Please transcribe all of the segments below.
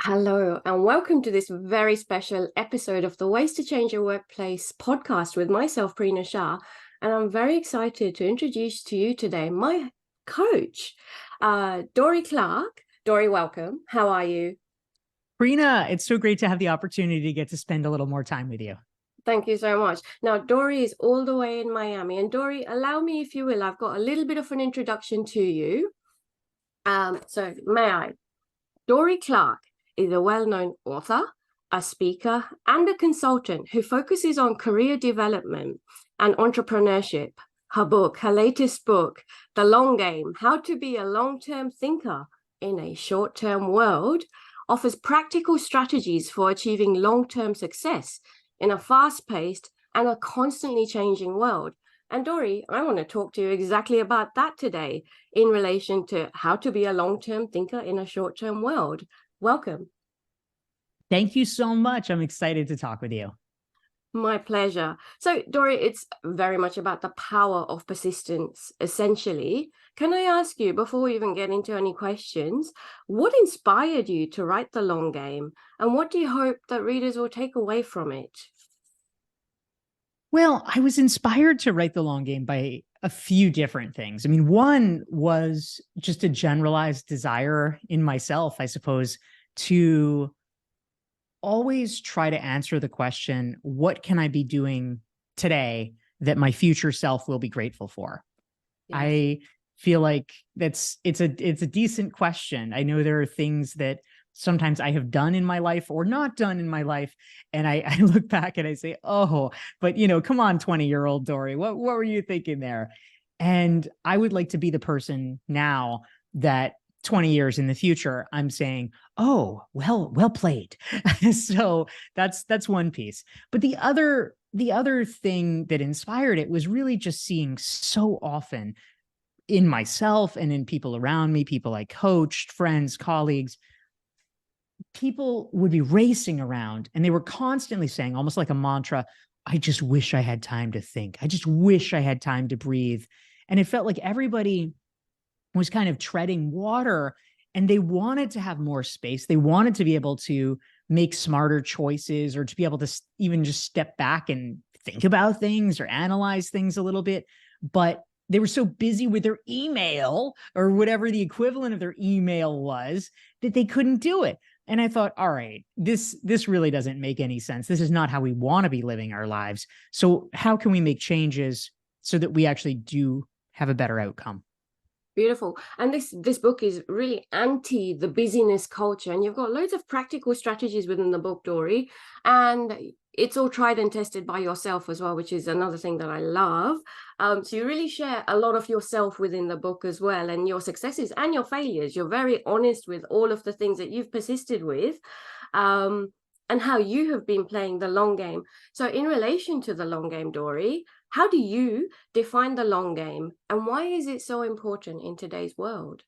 Hello, and welcome to this very special episode of the Ways to Change Your Workplace podcast with myself, Prina Shah. And I'm very excited to introduce to you today my coach, Dorie Clark. Dorie, welcome. How are you? Prina, it's so great to have the opportunity to get to spend a little more time with you. Thank you so much. Now, Dorie is all the way in Miami. And Dorie, allow me, if you will, I've got a little bit of an introduction to you. So may I? Dorie Clark is a well-known author, a speaker, and a consultant who focuses on career development and entrepreneurship. Her latest book, The Long Game, How to Be a Long-Term Thinker in a Short-Term World, offers practical strategies for achieving long-term success in a fast-paced and a constantly changing world. And Dorie, I want to talk to you exactly about that today in relation to how to be a long-term thinker in a short-term world. Welcome. Thank you so much. I'm excited to talk with you. My pleasure. So, Dorie, it's very much about the power of persistence, essentially. Can I ask you, before we even get into any questions, what inspired you to write The Long Game, and what do you hope that readers will take away from it? Well, I was inspired to write The Long Game by a few different things. I mean, one was just a generalized desire in myself, I suppose, to always try to answer the question, what can I be doing today that my future self will be grateful for? Yes. I feel like it's a decent question. I know there are things that sometimes I have done in my life or not done in my life. And I look back and I say, oh, but come on, 20-year-old Dorie, what were you thinking there? And I would like to be the person now that 20 years in the future, I'm saying, oh, well played. So that's one piece. But the other thing that inspired it was really just seeing so often in myself and in people around me, people I coached, friends, colleagues, people would be racing around and they were constantly saying, almost like a mantra, I just wish I had time to think. I just wish I had time to breathe. And it felt like everybody was kind of treading water and they wanted to have more space. They wanted to be able to make smarter choices or to be able to even just step back and think about things or analyze things a little bit. But they were so busy with their email or whatever the equivalent of their email was that they couldn't do it. And I thought, all right, this really doesn't make any sense. This is not how we want to be living our lives. So how can we make changes so that we actually do have a better outcome? Beautiful. And this book is really anti the busyness culture. And you've got loads of practical strategies within the book, Dorie. And it's all tried and tested by yourself as well, which is another thing that I love. So you really share a lot of yourself within the book as well, and your successes and your failures. You're very honest with all of the things that you've persisted with. And how you have been playing the long game. So in relation to the long game, Dorie, how do you define the long game, and why is it so important in today's world?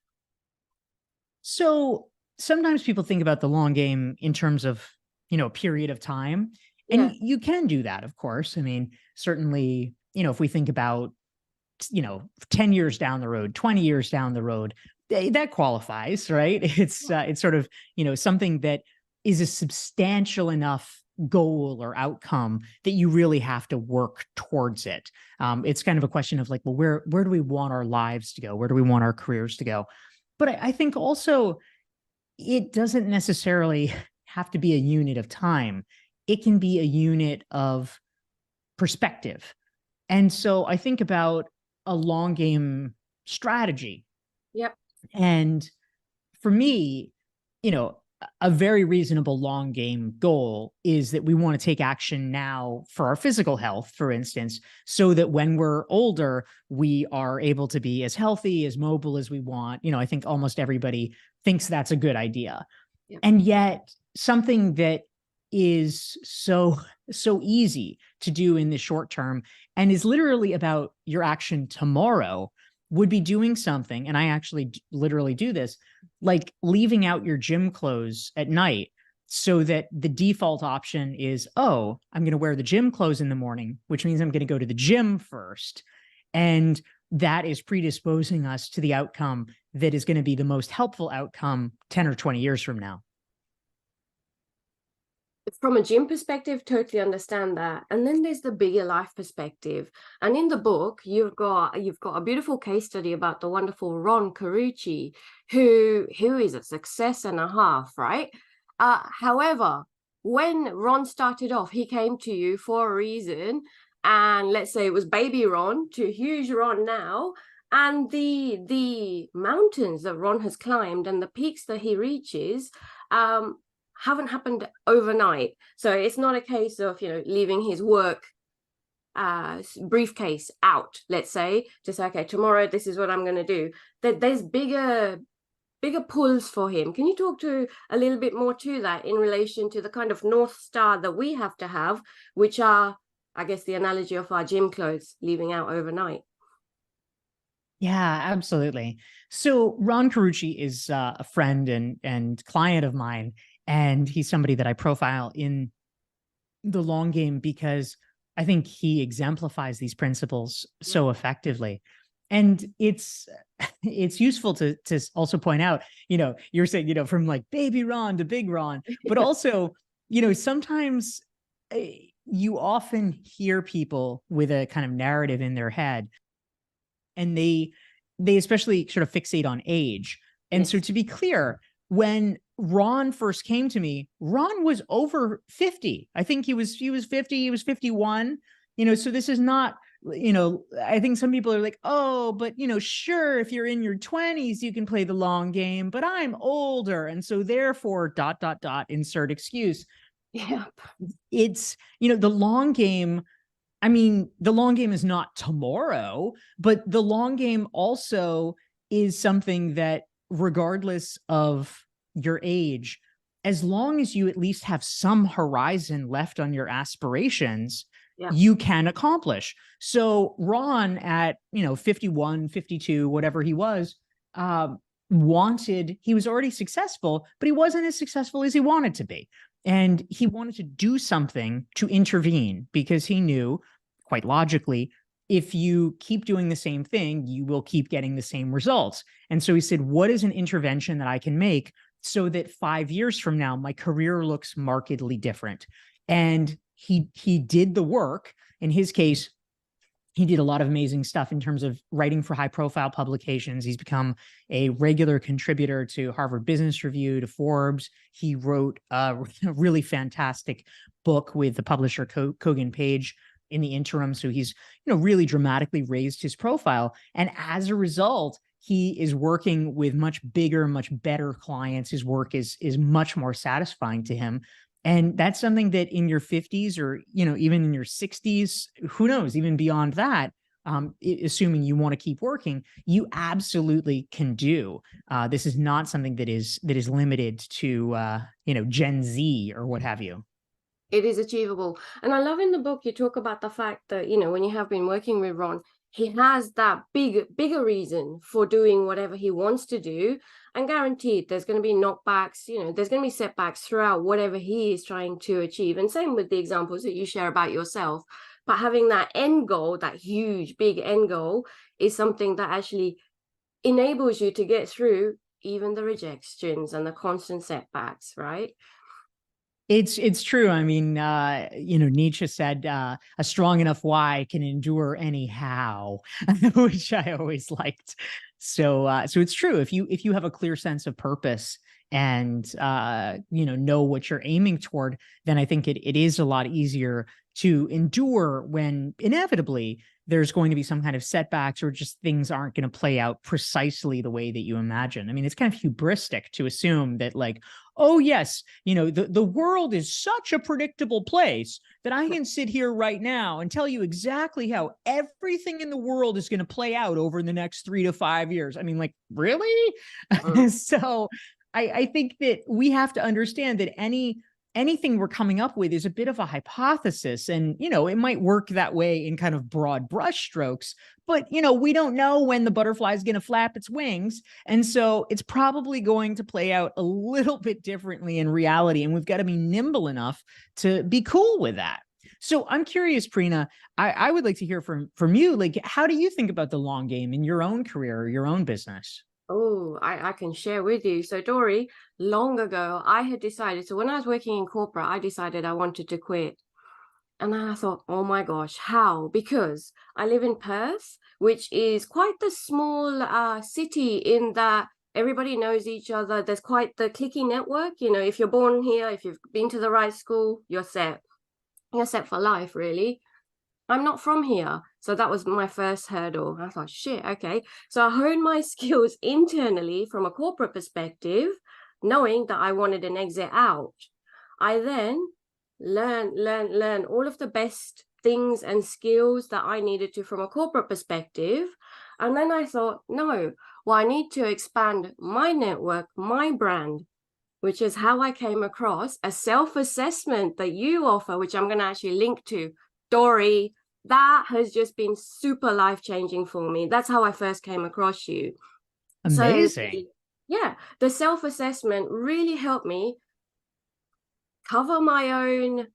So sometimes people think about the long game in terms of, a period of time. And Yeah. you can do that, of course. I mean, certainly, if we think about, 10 years down the road, 20 years down the road, that qualifies, right? It's sort of, something that is a substantial enough goal or outcome that you really have to work towards it. It's kind of a question of like, well, where do we want our lives to go? Where do we want our careers to go? But I think also it doesn't necessarily have to be a unit of time. It can be a unit of perspective. And so I think about a long game strategy. Yep. And for me, a very reasonable long game goal is that we want to take action now for our physical health, for instance, so that when we're older, we are able to be as healthy, as mobile as we want. I think almost everybody thinks that's a good idea. Yep. And yet something that is so easy to do in the short term and is literally about your action tomorrow would be doing something, and I actually literally do this, like leaving out your gym clothes at night so that the default option is, oh, I'm going to wear the gym clothes in the morning, which means I'm going to go to the gym first. And that is predisposing us to the outcome that is going to be the most helpful outcome 10 or 20 years from now. from a gym perspective, totally understand that. And then there's the bigger life perspective. And in the book, you've got a beautiful case study about the wonderful Ron Carucci, who is a success and a half, right? However, when Ron started off, he came to you for a reason. And let's say it was baby Ron to huge Ron now. And the mountains that Ron has climbed and the peaks that he reaches, haven't happened overnight. So it's not a case of, leaving his work briefcase out, let's say, to say, okay, tomorrow this is what I'm going to do. There's bigger pulls for him. Can you talk to a little bit more to that in relation to the kind of North Star that we have to have, which are, I guess, the analogy of our gym clothes leaving out overnight? Yeah, absolutely. So Ron Carucci is a friend and client of mine, and he's somebody that I profile in the long game because I think he exemplifies these principles so effectively. And it's useful to also point out, you're saying, from like baby Ron to big Ron, but also, sometimes you often hear people with a kind of narrative in their head, and they especially sort of fixate on age. And so to be clear, when Ron first came to me, Ron was over 50. I think he was 50, he was 51. So this is not, I think some people are like, oh, but sure, if you're in your 20s, you can play the long game, but I'm older. And so therefore, ... insert excuse. Yeah. It's, the long game. I mean, the long game is not tomorrow, but the long game also is something that, regardless of your age, as long as you at least have some horizon left on your aspirations, you can accomplish. So Ron at, 51, 52, whatever he was, he was already successful, but he wasn't as successful as he wanted to be. And he wanted to do something to intervene because he knew, quite logically, if you keep doing the same thing, you will keep getting the same results. And so he said, what is an intervention that I can make so that 5 years from now, my career looks markedly different? And he did the work. In his case, he did a lot of amazing stuff in terms of writing for high-profile publications. He's become a regular contributor to Harvard Business Review, to Forbes. He wrote a really fantastic book with the publisher Kogan Page in the interim. So he's, really dramatically raised his profile. And as a result, he is working with much bigger, much better clients. His work is much more satisfying to him. And that's something that in your 50s or, even in your 60s, who knows, even beyond that, assuming you want to keep working, you absolutely can do. This is not something that is limited to, Gen Z or what have you. It is achievable. And I love in the book, you talk about the fact that, when you have been working with Ron, he has that bigger reason for doing whatever he wants to do. And guaranteed there's going to be knockbacks, there's going to be setbacks throughout whatever he is trying to achieve. And same with the examples that you share about yourself. But having that end goal, that huge, big end goal, is something that actually enables you to get through even the rejections and the constant setbacks, right? It's true. I mean, Nietzsche said, a strong enough why can endure anyhow, which I always liked. So it's true. If you have a clear sense of purpose and, know what you're aiming toward, then I think it is a lot easier to endure when inevitably there's going to be some kind of setbacks or just things aren't going to play out precisely the way that you imagine. I mean, it's kind of hubristic to assume that like, oh yes, the world is such a predictable place that I can sit here right now and tell you exactly how everything in the world is going to play out over the next 3 to 5 years. I mean, like, really? So I think that we have to understand that anything we're coming up with is a bit of a hypothesis, and it might work that way in kind of broad brush strokes, but we don't know when the butterfly is going to flap its wings, and so it's probably going to play out a little bit differently in reality, and we've got to be nimble enough to be cool with that. So I'm curious, Prina, I would like to hear from you, like, how do you think about the long game in your own career or your own business? Oh, I can share with you. So, Dorie, long ago, I had decided. So, when I was working in corporate, I decided I wanted to quit. And then I thought, oh my gosh, how? Because I live in Perth, which is quite the small city in that everybody knows each other. There's quite the clicky network. You know, if you're born here, if you've been to the right school, you're set. You're set for life, really. I'm not from here. So that was my first hurdle. I thought, shit, okay. So I honed my skills internally from a corporate perspective, knowing that I wanted an exit out. I then learn all of the best things and skills that I needed to from a corporate perspective. And then I thought, no, well, I need to expand my network, my brand, which is how I came across a self-assessment that you offer, which I'm going to actually link to. Dorie, that has just been super life-changing for me. That's how I first came across you. Amazing. So, yeah, the self-assessment really helped me cover my own,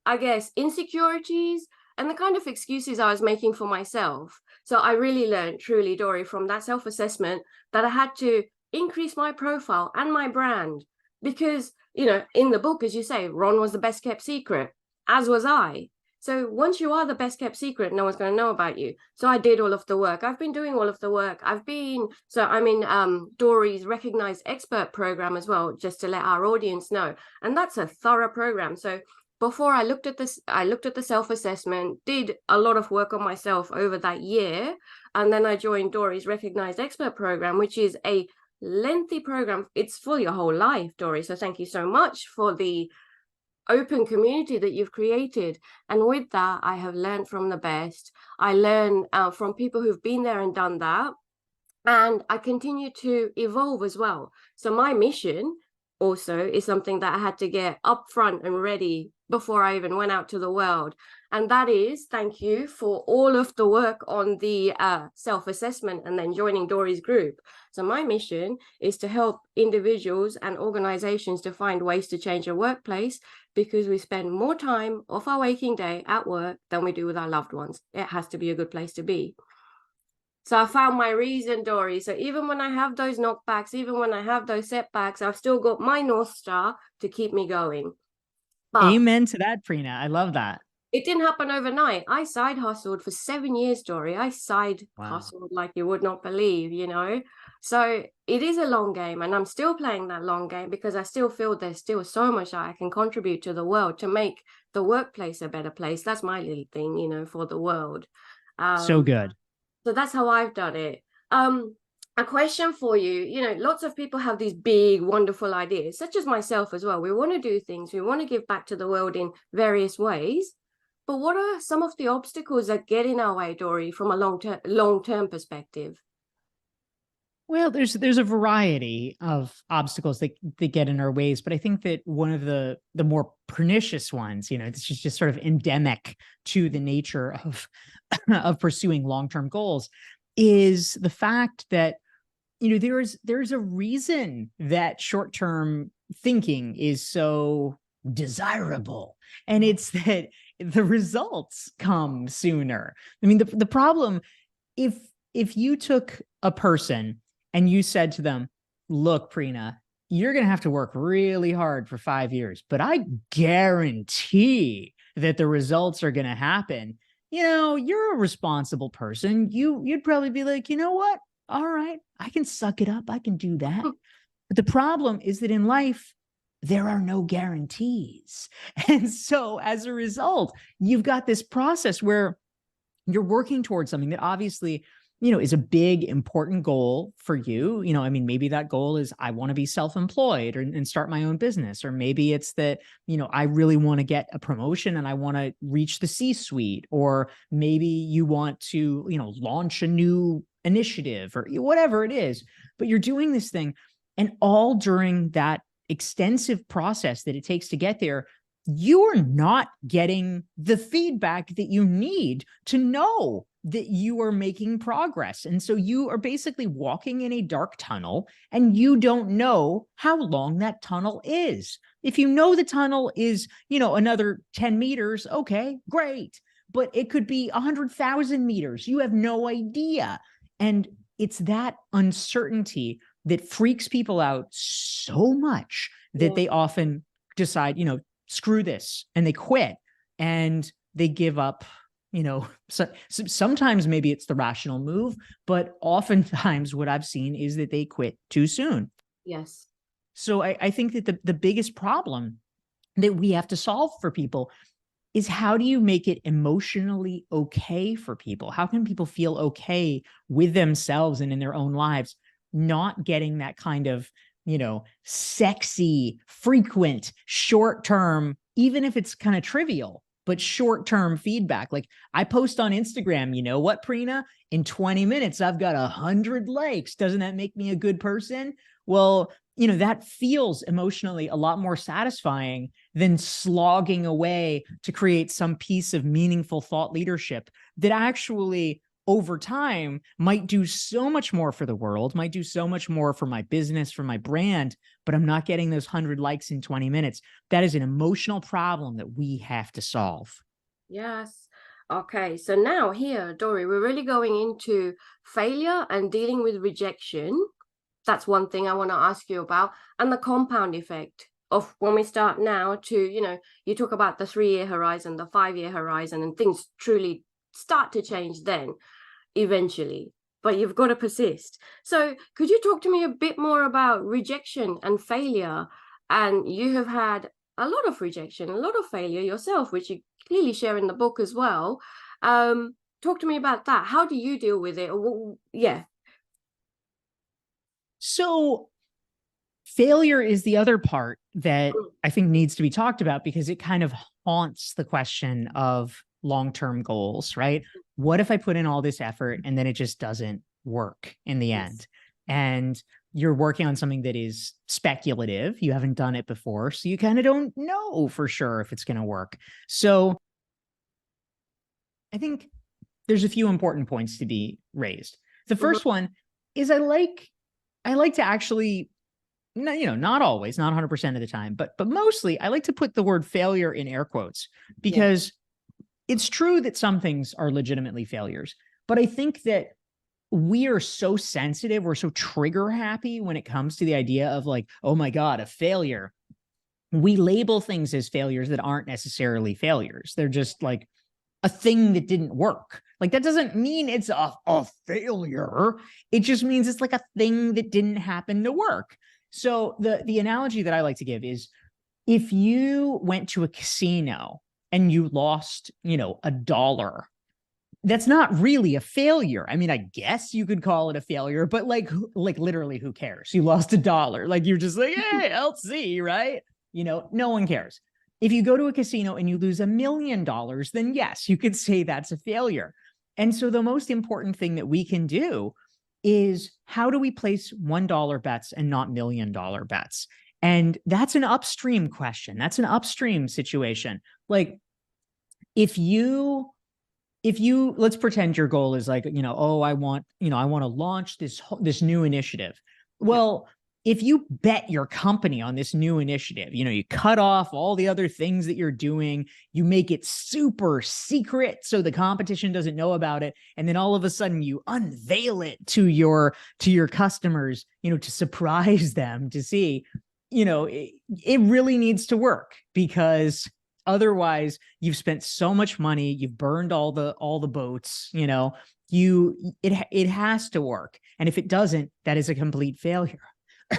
I guess, insecurities and the kind of excuses I was making for myself. So I really learned, truly, Dorie, from that self-assessment that I had to increase my profile and my brand. Because, you know, in the book, as you say, Ron was the best kept secret, as was I. So once you are the best kept secret, no one's going to know about you. So I did all of the work. I've been doing all of the work. I'm in Dorie's Recognized Expert program as well, just to let our audience know. And that's a thorough program. So before I looked at this, I looked at the self-assessment, did a lot of work on myself over that year. And then I joined Dorie's Recognized Expert program, which is a lengthy program. It's for your whole life, Dorie. So thank you so much for the open community that you've created. And with that, I have learned from the best. I learn from people who've been there and done that. And I continue to evolve as well. So my mission also is something that I had to get upfront and ready before I even went out to the world. And that is, thank you for all of the work on the self-assessment and then joining Dorie's group. So my mission is to help individuals and organizations to find ways to change their workplace, because we spend more time off our waking day at work than we do with our loved ones. It has to be a good place to be. So I found my reason, Dorie. So even when I have those knockbacks, even when I have those setbacks, I've still got my North Star to keep me going. But Amen to that, Prina. I love that. it didn't happen overnight. I side hustled for 7 years, Dorie. I side Wow. hustled like you would not believe, you know. So it is a long game, and I'm still playing that long game because I still feel there's still so much that I can contribute to the world to make the workplace a better place. That's my little thing, you know, for the world. So Um, good. So that's how I've done it. A question for you, you know, lots of people have these big, wonderful ideas, such as myself as well. We want to do things, we want to give back to the world in various ways. But what are some of the obstacles that get in our way, Dorie, from a long-term perspective? Well, there's a variety of obstacles that get in our ways, but I think that one of the more pernicious ones, you know, this is just sort of endemic to the nature of of pursuing long-term goals, is the fact that, you know, there's a reason that short-term thinking is so desirable, and it's that the results come sooner. I mean, the problem, if you took a person and you said to them, look, Prina, you're going to have to work really hard for 5 years, but I guarantee that the results are going to happen. You know, you're a responsible person. You'd probably be like, you know what? All right, I can suck it up. I can do that. But the problem is that in life, there are no guarantees. And so as a result, you've got this process where you're working towards something that obviously, you know, is a big, important goal for you. You know, I mean, maybe that goal is I want to be self-employed and start my own business. Or maybe it's that, you know, I really want to get a promotion and I want to reach the C-suite. Or maybe you want to, you know, launch a new initiative or whatever it is. But you're doing this thing, and all during that extensive process that it takes to get there, you're not getting the feedback that you need to know that you are making progress. And so you are basically walking in a dark tunnel, and you don't know how long that tunnel is. If you know the tunnel is, you know, another 10 meters, okay, great. But it could be 100,000 meters. You have no idea. And it's that uncertainty that freaks people out so much that they often decide, screw this, and they quit and they give up. So sometimes maybe it's the rational move, but oftentimes what I've seen is that they quit too soon. Yes. So I think that the biggest problem that we have to solve for people is, how do you make it emotionally okay for people? How can people feel okay with themselves and in their own lives, not getting that kind of, sexy, frequent, short-term, even if it's kind of trivial, but short-term feedback. Like, I post on Instagram, you know what, Prina? In 20 minutes, I've got 100 likes. Doesn't that make me a good person? Well, that feels emotionally a lot more satisfying than slogging away to create some piece of meaningful thought leadership that actually over time might do so much more for the world, might do so much more for my business, for my brand, but I'm not getting those 100 likes in 20 minutes. That is an emotional problem that we have to solve. Yes. Okay. So now here, Dorie, we're really going into failure and dealing with rejection. That's one thing I want to ask you about, and the compound effect of when we start now to, you talk about the 3-year horizon, the 5-year horizon, and things truly start to change then eventually, but you've got to persist. So could you talk to me a bit more about rejection and failure? And you have had a lot of rejection, a lot of failure yourself, which you clearly share in the book as well. Talk to me about that. How do you deal with it? Yeah. So failure is the other part that I think needs to be talked about, because it kind of haunts the question of long-term goals, right? What if I put in all this effort and then it just doesn't work in the end? And you're working on something that is speculative. You haven't done it before, so you kind of don't know for sure if it's going to work. So I think there's a few important points to be raised. The first one is I like to actually, not always, not 100% of the time, but mostly I like to put the word failure in air quotes, because it's true that some things are legitimately failures, but I think that we are so sensitive, we're so trigger happy when it comes to the idea of like, oh my God, a failure. We label things as failures that aren't necessarily failures. They're just like a thing that didn't work. Like, that doesn't mean it's a failure. It just means it's like a thing that didn't happen to work. So the analogy that I like to give is, if you went to a casino and you lost, $1, that's not really a failure. I mean, I guess you could call it a failure, but like literally, who cares? You lost $1. Like, you're just like, hey, LC, right? No one cares. If you go to a casino and you lose $1 million, then yes, you could say that's a failure. And so the most important thing that we can do is, how do we place $1 bets and not $1 million bets? And that's an upstream question. That's an upstream situation. Like, if you let's pretend your goal is like, I want to launch this new initiative. Well, if you bet your company on this new initiative, you cut off all the other things that you're doing, you make it super secret so the competition doesn't know about it, and then all of a sudden you unveil it to your customers, to surprise them, to see, it really needs to work, because otherwise you've spent so much money, you've burned all the boats, it has to work. And if it doesn't, that is a complete failure.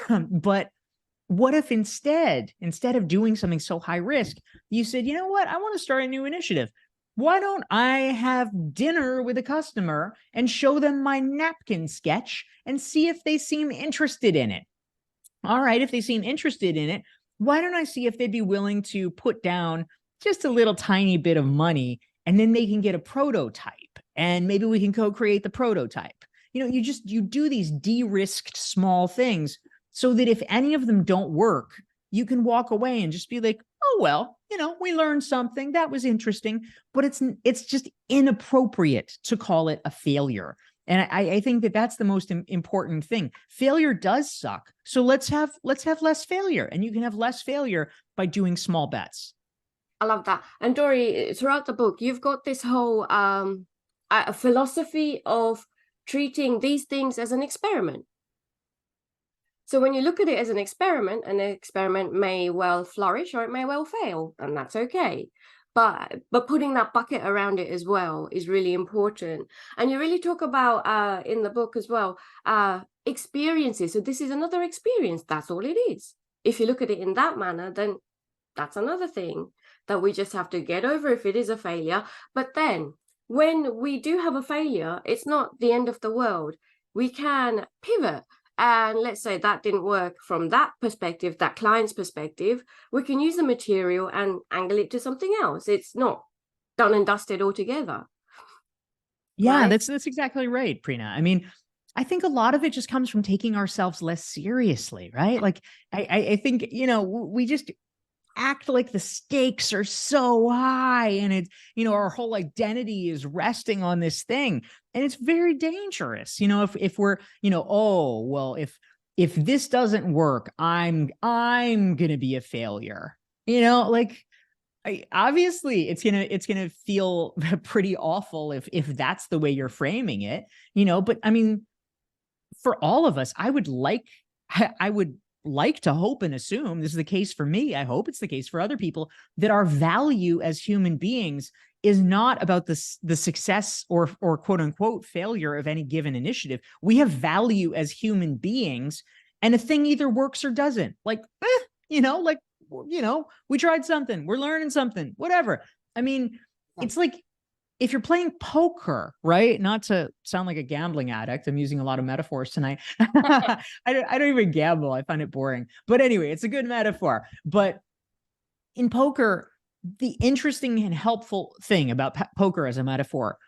But what if instead of doing something so high risk, you said, you know what, I want to start a new initiative. Why don't I have dinner with a customer and show them my napkin sketch and see if they seem interested in it? All right, if they seem interested in it, why don't I see if they'd be willing to put down just a little tiny bit of money, and then they can get a prototype, and maybe we can co-create the prototype. You do these de-risked small things so that if any of them don't work, you can walk away and just be like, oh, well, we learned something. That was interesting, but it's just inappropriate to call it a failure. And I think that that's the most important thing. Failure does suck. So let's have less failure, and you can have less failure by doing small bets. I love that. And Dorie, throughout the book, you've got this whole a philosophy of treating these things as an experiment. So when you look at it as an experiment may well flourish or it may well fail, and that's okay. But putting that bucket around it as well is really important. And you really talk about in the book as well, experiences. So this is another experience. That's all it is. If you look at it in that manner, then that's another thing that we just have to get over if it is a failure. But then when we do have a failure, it's not the end of the world. We can pivot. And let's say that didn't work from that perspective, that client's perspective, we can use the material and angle it to something else. It's not done and dusted altogether. Yeah, Right? that's exactly right, Prina. I mean, I think a lot of it just comes from taking ourselves less seriously, right? Like I think, we just act like the stakes are so high and it's, our whole identity is resting on this thing. And it's very dangerous. If we're, oh, well, if this doesn't work, I'm going to be a failure, like obviously it's gonna feel pretty awful if that's the way you're framing it, but I mean, for all of us, I would like to hope and assume this is the case for me. I hope it's the case for other people, that our value as human beings is not about the success or quote unquote failure of any given initiative. We have value as human beings, and a thing either works or doesn't. Like, we tried something, we're learning something, whatever. I mean, it's like if you're playing poker, right? Not to sound like a gambling addict. I'm using a lot of metaphors tonight. I don't even gamble. I find it boring. But anyway, it's a good metaphor. But in poker, the interesting and helpful thing about poker as a metaphor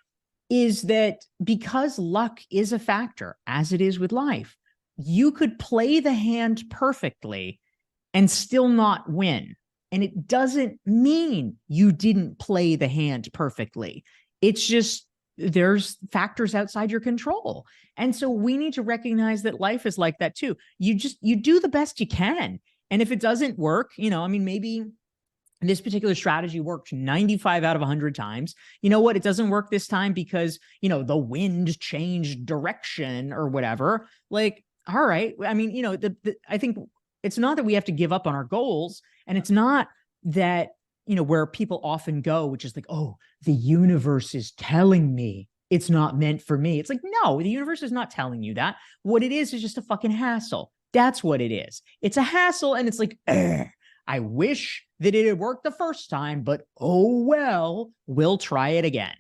is that because luck is a factor, as it is with life, you could play the hand perfectly and still not win. And it doesn't mean you didn't play the hand perfectly. It's just there's factors outside your control. And so we need to recognize that life is like that too. You do the best you can. And if it doesn't work, maybe this particular strategy worked 95 out of 100 times. You know what? It doesn't work this time because, the wind changed direction or whatever. Like, all right. I mean, I think it's not that we have to give up on our goals, and it's not that, where people often go, which is like, oh, the universe is telling me it's not meant for me. It's like, no, the universe is not telling you that. What it is just a fucking hassle. That's what it is. It's a hassle. And it's like, I wish that it had worked the first time, but oh, well, we'll try it again.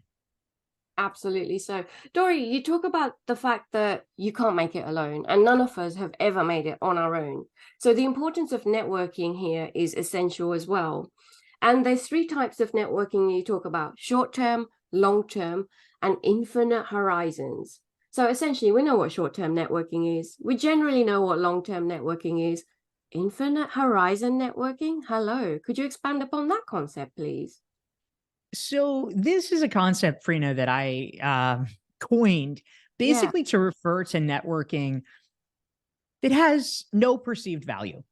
Absolutely. So, Dorie, you talk about the fact that you can't make it alone, and none of us have ever made it on our own. So the importance of networking here is essential as well. And there's 3 types of networking you talk about: short-term, long-term, and infinite horizons. So essentially, we know what short-term networking is. We generally know what long-term networking is. Infinite horizon networking? Hello. Could you expand upon that concept, please? So this is a concept, Prina, that I coined Yeah. basically to refer to networking that has no perceived value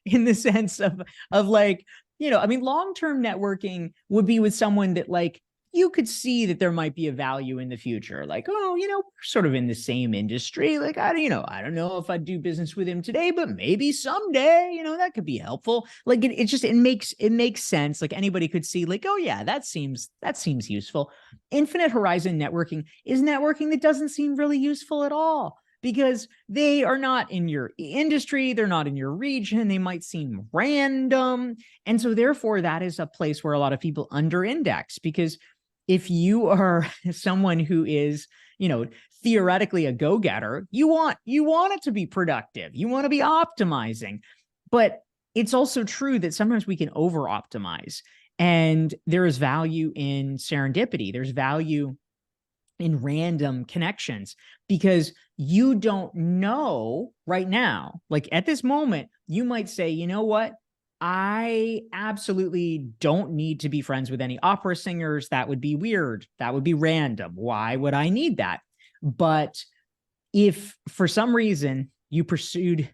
in the sense of like, long-term networking would be with someone that like you could see that there might be a value in the future. Like, oh, we're sort of in the same industry. Like, I don't know if I'd do business with him today, but maybe someday, that could be helpful. Like it makes sense. Like anybody could see like, oh yeah, that seems useful. Infinite horizon networking is networking that doesn't seem really useful at all, because they are not in your industry, they're not in your region, they might seem random. And so therefore that is a place where a lot of people under index, because if you are someone who is, theoretically a go-getter, you want it to be productive. You want to be optimizing. But it's also true that sometimes we can over-optimize. And there is value in serendipity. There's value in random connections, because you don't know right now, like at this moment, you might say, you know what? I absolutely don't need to be friends with any opera singers. That would be weird. That would be random. Why would I need that? But if for some reason you pursued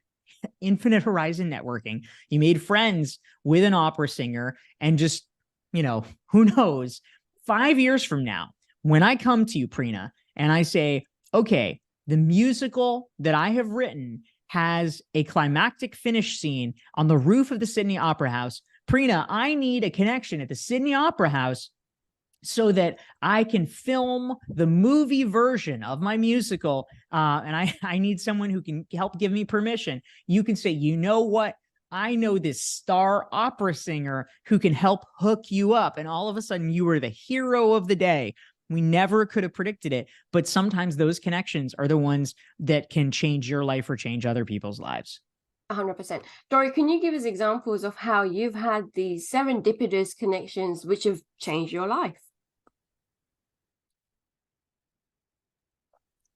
infinite horizon networking, you made friends with an opera singer, and just, who knows, 5 years from now, when I come to you, Prina, and I say, okay, the musical that I have written has a climactic finish scene on the roof of the Sydney Opera House. Prina, I need a connection at the Sydney Opera House so that I can film the movie version of my musical. And I need someone who can help give me permission. You can say, you know what? I know this star opera singer who can help hook you up. And all of a sudden, you were the hero of the day. We never could have predicted it. But sometimes those connections are the ones that can change your life or change other people's lives. 100%. Dorie, can you give us examples of how you've had these serendipitous connections which have changed your life?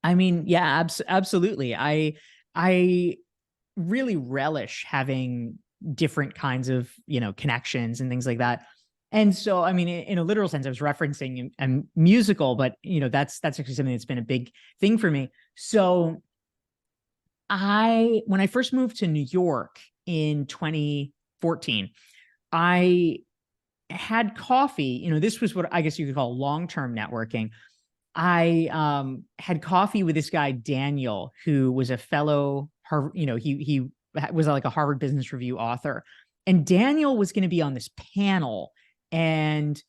I mean, yeah, absolutely. I really relish having different kinds of, connections and things like that. And so, I mean, in a literal sense, I was referencing a musical, but that's actually something that's been a big thing for me. So when I first moved to New York in 2014, I had coffee. This was what I guess you could call long-term networking. I had coffee with this guy, Daniel, who was a fellow Harvard, he was like a Harvard Business Review author. And Daniel was going to be on this panel, and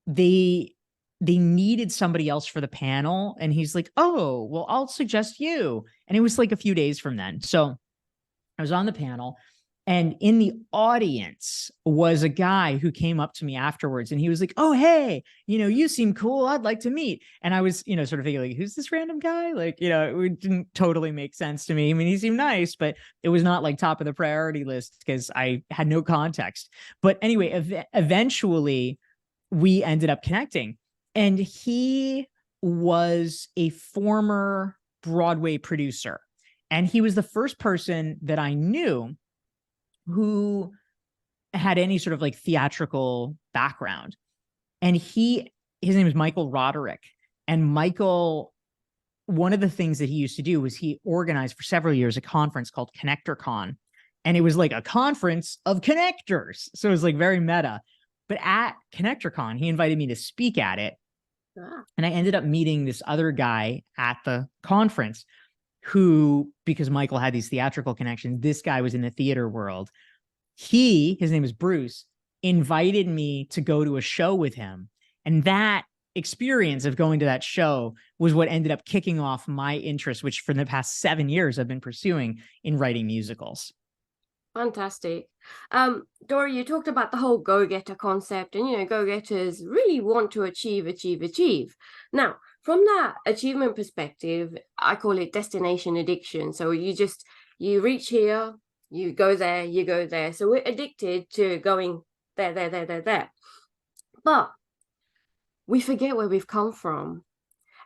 they needed somebody else for the panel. And he's like, oh, well, I'll suggest you. And it was like a few days from then. So I was on the panel, and in the audience was a guy who came up to me afterwards, and he was like, oh, hey, you seem cool. I'd like to meet. And I was, sort of thinking, like, who's this random guy? Like, it didn't totally make sense to me. I mean, he seemed nice, but it was not like top of the priority list because I had no context. But anyway, eventually we ended up connecting, and he was a former Broadway producer. And he was the first person that I knew who had any sort of like theatrical background. And his name is Michael Roderick. And Michael, one of the things that he used to do was he organized for several years a conference called ConnectorCon. And it was like a conference of connectors. So it was like very meta. But at ConnectorCon, he invited me to speak at it. And I ended up meeting this other guy at the conference who, because Michael had these theatrical connections, this guy was in the theater world. His name is Bruce, invited me to go to a show with him. And that experience of going to that show was what ended up kicking off my interest, which for the past 7 years I've been pursuing in writing musicals. Fantastic. Dorie, you talked about the whole go-getter concept, and go-getters really want to achieve. Now, from that achievement perspective, I call it destination addiction. So you reach here, you go there. So we're addicted to going there. But we forget where we've come from,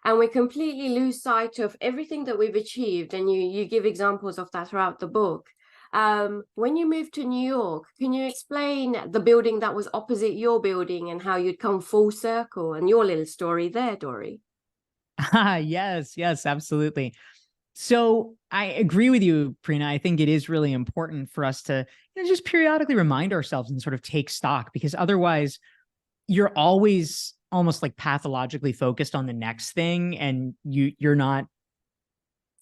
and we completely lose sight of everything that we've achieved. And you give examples of that throughout the book. When you moved to New York, can you explain the building that was opposite your building and how you'd come full circle and your little story there, Dorie? Yes, absolutely. So I agree with you, Prina. I think it is really important for us to just periodically remind ourselves and sort of take stock, because otherwise you're always almost like pathologically focused on the next thing, and you're not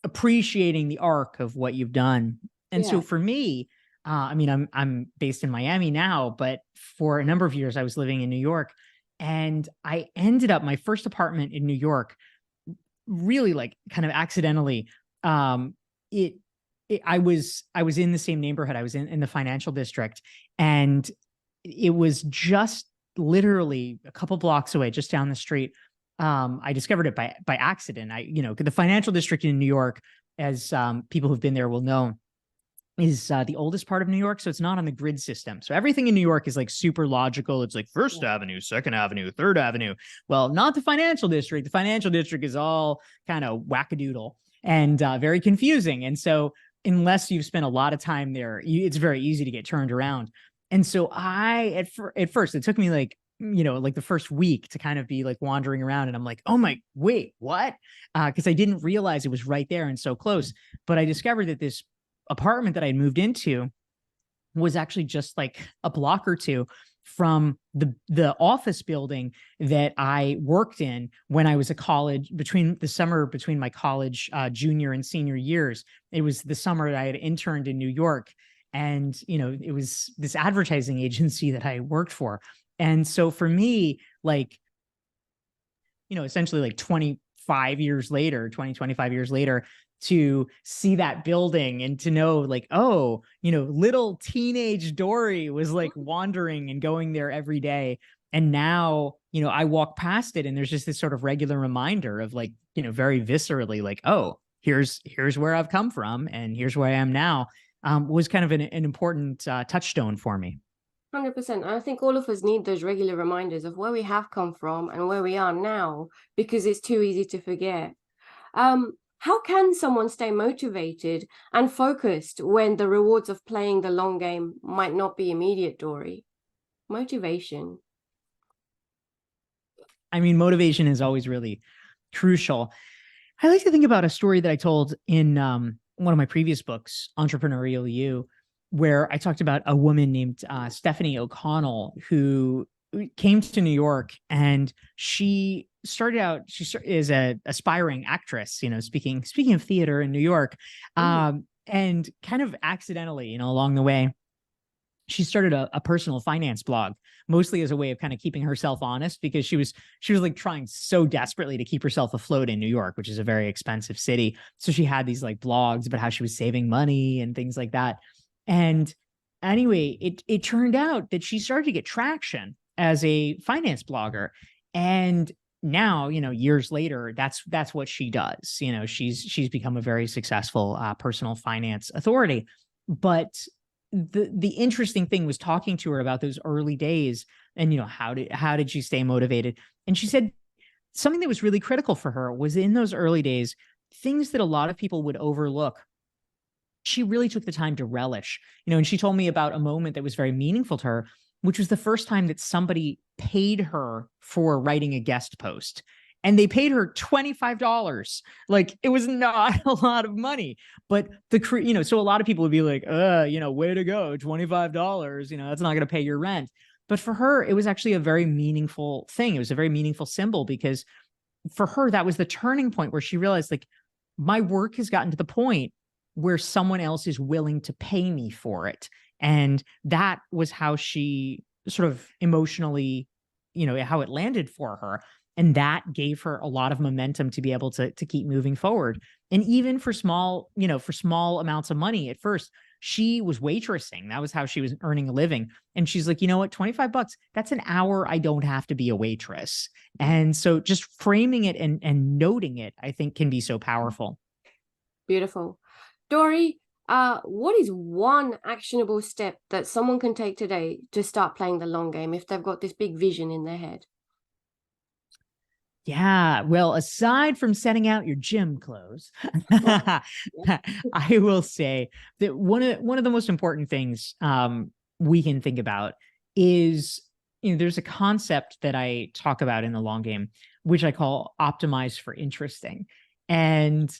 appreciating the arc of what you've done. And so for me, I mean, I'm based in Miami now, but for a number of years I was living in New York, and I ended up my first apartment in New York really like kind of accidentally. I was in the same neighborhood. I was in the financial district, and it was just literally a couple blocks away, just down the street. I discovered it by accident. The financial district in New York, as people who've been there will know, is the oldest part of New York. So it's not on the grid system. So everything in New York is like super logical. It's like First Avenue, Second Avenue, Third Avenue. Well, not the financial district. The financial district is all kind of wackadoodle and very confusing. And so unless you've spent a lot of time there, it's very easy to get turned around. And so at first, it took me like the first week to kind of be like wandering around, and I'm like, oh my, wait, what? Because I didn't realize it was right there and so close. But I discovered that this apartment that I had moved into was actually just like a block or two from the office building that I worked in when I was a college, between my college junior and senior years. It was the summer that I had interned in New York. And, it was this advertising agency that I worked for. And so for me, like, essentially like 25 years later, to see that building and to know like, oh, little teenage Dorie was like wandering and going there every day. And now, I walk past it and there's just this sort of regular reminder of like, very viscerally like, oh, here's where I've come from and here's where I am now, was kind of an important touchstone for me. 100%. I think all of us need those regular reminders of where we have come from and where we are now, because it's too easy to forget. How can someone stay motivated and focused when the rewards of playing the long game might not be immediate, Dorie? Motivation. I mean, motivation is always really crucial. I like to think about a story that I told in one of my previous books, Entrepreneurial You, where I talked about a woman named Stephanie O'Connell who came to New York, and she started out, is an aspiring actress, speaking of theater in New York, and kind of accidentally, along the way, she started a personal finance blog, mostly as a way of kind of keeping herself honest, because she was like trying so desperately to keep herself afloat in New York, which is a very expensive city. So she had these like blogs about how she was saving money and things like that. And anyway, it turned out that she started to get traction as a finance blogger. And now, years later, that's what she does. She's become a very successful personal finance authority. But the interesting thing was talking to her about those early days and, how did she stay motivated? And she said something that was really critical for her was, in those early days, things that a lot of people would overlook, she really took the time to relish, and she told me about a moment that was very meaningful to her, which was the first time that somebody paid her for writing a guest post. And they paid her $25. Like, it was not a lot of money, but so a lot of people would be like, way to go, $25, that's not going to pay your rent. But for her, it was actually a very meaningful thing. It was a very meaningful symbol, because for her, that was the turning point where she realized, like, my work has gotten to the point where someone else is willing to pay me for it. And that was how she sort of emotionally, how it landed for her. And that gave her a lot of momentum to be able to keep moving forward. And even for small amounts of money at first, she was waitressing. That was how she was earning a living. And she's like, you know what, $25, that's an hour I don't have to be a waitress. And so just framing it and noting it, I think, can be so powerful. Beautiful. Dorie, what is one actionable step that someone can take today to start playing the long game if they've got this big vision in their head? Yeah, well, aside from setting out your gym clothes, I will say that one of the most important things we can think about is, there's a concept that I talk about in the long game, which I call optimize for interesting. And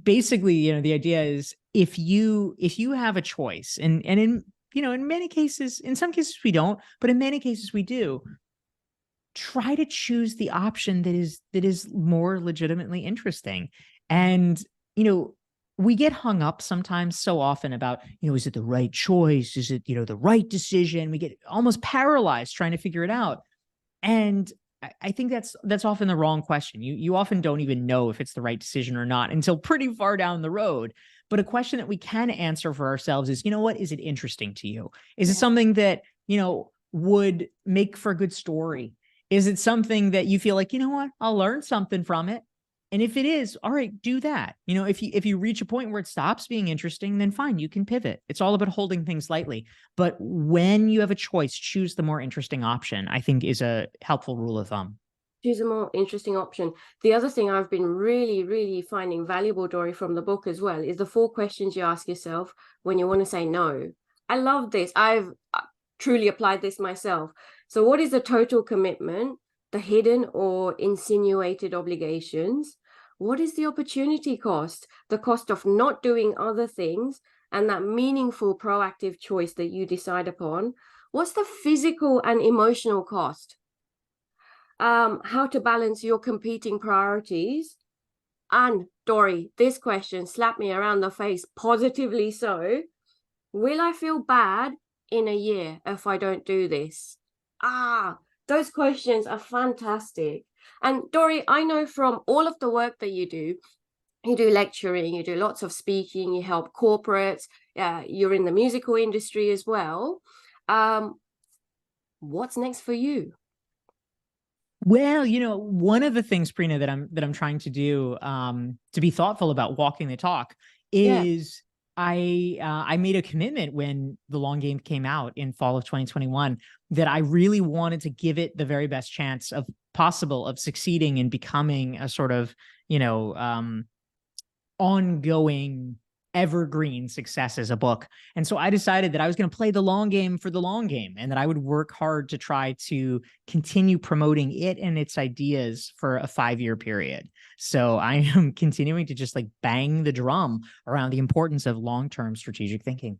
basically, the idea is, if you have a choice, and in many cases, in some cases we don't, but in many cases we do, try to choose the option that is more legitimately interesting. And, we get hung up sometimes, so often, about, is it the right choice? Is it, the right decision? We get almost paralyzed trying to figure it out. And I think that's often the wrong question. You often don't even know if it's the right decision or not until pretty far down the road. But a question that we can answer for ourselves is, what is it interesting to you? Is it something that, would make for a good story? Is it something that you feel like, I'll learn something from it? And if it is, all right, do that. If you reach a point where it stops being interesting, then fine, you can pivot. It's all about holding things lightly. But when you have a choice, choose the more interesting option, I think, is a helpful rule of thumb. Choose a more interesting option. The other thing I've been really, really finding valuable, Dorie, from the book as well, is the 4 questions you ask yourself when you want to say no. I love this. I've truly applied this myself. So what is the total commitment, the hidden or insinuated obligations? What is the opportunity cost, the cost of not doing other things, and that meaningful proactive choice that you decide upon? What's the physical and emotional cost? How to balance your competing priorities. And Dorie, this question slapped me around the face, positively so. Will I feel bad in a year if I don't do this? Those questions are fantastic. And Dorie, I know from all of the work that you do lecturing, you do lots of speaking, you help corporates, you're in the musical industry as well. What's next for you? Well, one of the things, Prina, that I'm trying to do, to be thoughtful about walking the talk Yeah. is I made a commitment when the long game came out in fall of 2021 that I really wanted to give it the very best chance of possible of succeeding and becoming a sort of, ongoing evergreen success as a book. And so I decided that I was going to play the long game for the long game, and that I would work hard to try to continue promoting it and its ideas for a 5-year period. So I am continuing to just like bang the drum around the importance of long-term strategic thinking.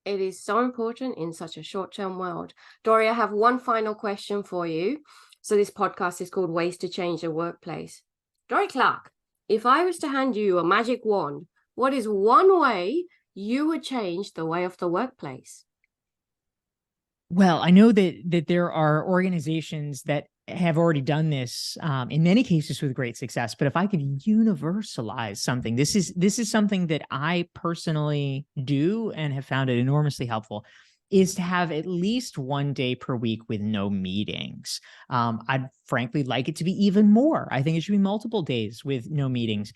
It is so important in such a short-term world. Dorie, I have one final question for you. So this podcast is called Ways to Change the Workplace. Dorie Clark, if I was to hand you a magic wand, what is one way you would change the way of the workplace? Well, I know that there are organizations that have already done this, in many cases with great success. But if I could universalize something, this is something that I personally do and have found it enormously helpful, is to have at least one day per week with no meetings. I'd frankly like it to be even more. I think it should be multiple days with no meetings,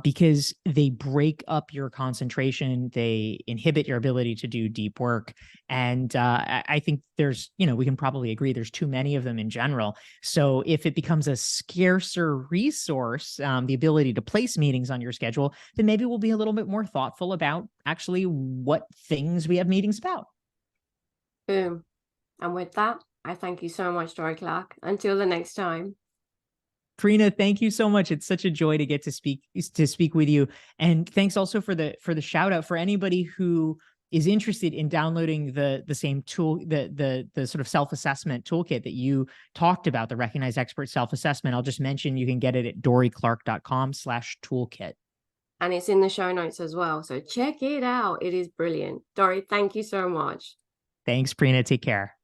because they break up your concentration. They inhibit your ability to do deep work. And I think we can probably agree there's too many of them in general. So if it becomes a scarcer resource, the ability to place meetings on your schedule, then maybe we'll be a little bit more thoughtful about actually what things we have meetings about. Boom. And with that, I thank you so much, Dorie Clark. Until the next time. Prina, thank you so much. It's such a joy to get to speak with you. And thanks also for the shout out for anybody who is interested in downloading the same tool, the sort of self-assessment toolkit that you talked about, the Recognized Expert Self-Assessment. I'll just mention you can get it at dorieclark.com/toolkit. And it's in the show notes as well. So check it out. It is brilliant. Dorie, thank you so much. Thanks, Prina. Take care.